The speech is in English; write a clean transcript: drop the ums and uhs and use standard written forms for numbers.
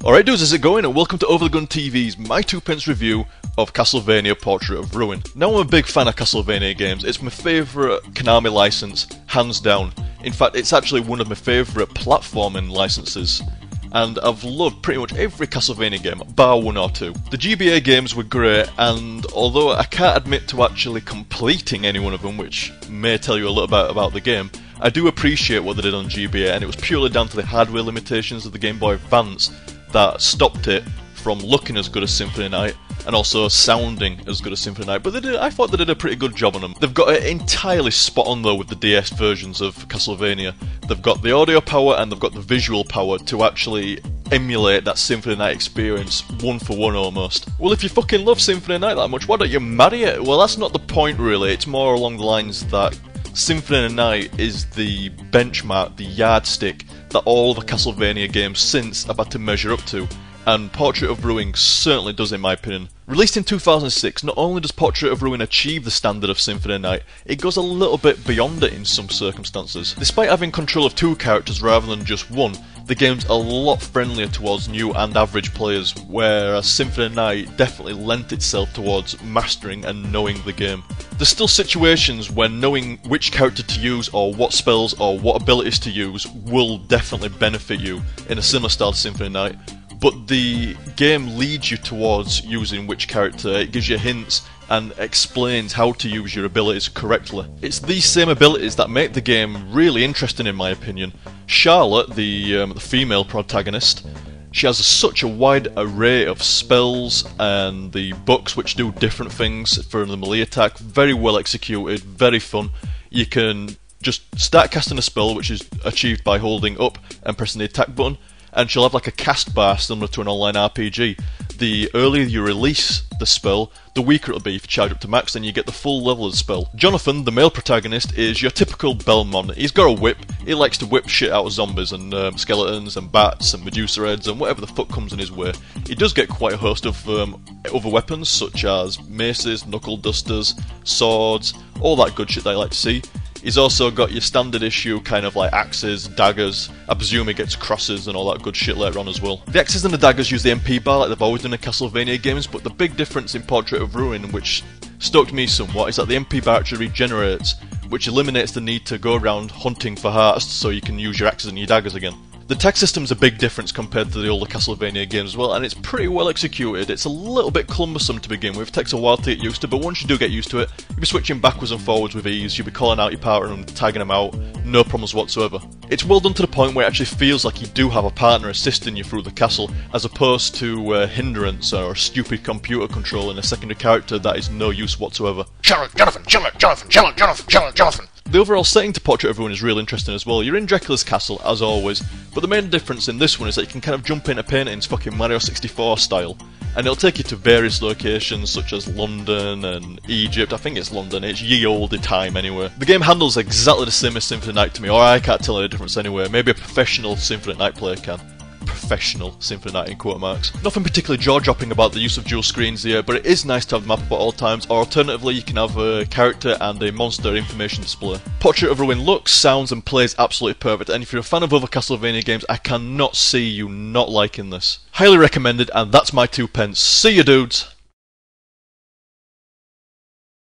Alright dudes, how's it going? And welcome to Over the Gun TV's My 2 Pence review of Castlevania Portrait of Ruin. Now I'm a big fan of Castlevania games. It's my favourite Konami license, hands down. In fact, it's actually one of my favourite platforming licenses. And I've loved pretty much every Castlevania game, bar one or two. The GBA games were great, and although I can't admit to actually completing any one of them, which may tell you a little bit about the game, I do appreciate what they did on GBA, and it was purely down to the hardware limitations of the Game Boy Advance that stopped it from looking as good as Symphony Night and also sounding as good as Symphony Night. But I thought they did a pretty good job on them. They've got it entirely spot on though with the DS versions of Castlevania. They've got the audio power and they've got the visual power to actually emulate that Symphony Night experience one for one almost. Well, if you fucking love Symphony Night that much, why don't you marry it? Well, that's not the point really. It's more along the lines that Symphony Night is the benchmark, the yardstick that all the Castlevania games since have had to measure up to, and Portrait of Ruin certainly does in my opinion. Released in 2006, not only does Portrait of Ruin achieve the standard of Symphony Night, it goes a little bit beyond it in some circumstances. Despite having control of two characters rather than just one, the game's a lot friendlier towards new and average players, whereas Symphony Night definitely lent itself towards mastering and knowing the game. There's still situations when knowing which character to use or what spells or what abilities to use will definitely benefit you in a similar style to Symphony Night, but the game leads you towards using which character. It gives you hints and explains how to use your abilities correctly. It's these same abilities that make the game really interesting in my opinion. Charlotte, the female protagonist, she has such a wide array of spells and the books which do different things for the melee attack. Very well executed, very fun. You can just start casting a spell which is achieved by holding up and pressing the attack button, and she'll have like a cast bar similar to an online RPG. The earlier you release the spell, the weaker it'll be if you charge up to max, then you get the full level of the spell. Jonathan, the male protagonist, is your typical Belmont. He's got a whip, he likes to whip shit out of zombies and skeletons and bats and Medusa heads and whatever the fuck comes in his way. He does get quite a host of other weapons such as maces, knuckle dusters, swords, all that good shit that I like to see. He's also got your standard issue kind of like axes, daggers. I presume he gets crosses and all that good shit later on as well. The axes and the daggers use the MP bar like they've always done in Castlevania games, but the big difference in Portrait of Ruin, which stoked me somewhat, is that the MP bar actually regenerates, which eliminates the need to go around hunting for hearts so you can use your axes and your daggers again. The attack system's a big difference compared to the older Castlevania games as well, and it's pretty well executed. It's a little bit cumbersome to begin with, it takes a while to get used to, but once you do get used to it, you'll be switching backwards and forwards with ease, you'll be calling out your partner and tagging them out, no problems whatsoever. It's well done to the point where it actually feels like you do have a partner assisting you through the castle, as opposed to hindrance or stupid computer control in a secondary character that is no use whatsoever. Jonathan! The overall setting to Portrait of Ruin is really interesting as well. You're in Dracula's castle, as always, but the main difference in this one is that you can kind of jump into paintings fucking Mario 64 style, and it'll take you to various locations such as London and Egypt. I think it's London, it's ye olde time anyway. The game handles exactly the same as Symphony Night to me, or I can't tell any difference anyway. Maybe a professional Symphony Night player can. Professional Symphony Night in quote marks. Nothing particularly jaw-dropping about the use of dual screens here, but it is nice to have the map up at all times, or alternatively you can have a character and a monster information display. Portrait of Ruin looks, sounds and plays absolutely perfect, and if you're a fan of other Castlevania games, I cannot see you not liking this. Highly recommended, and that's my 2 pence. See you dudes!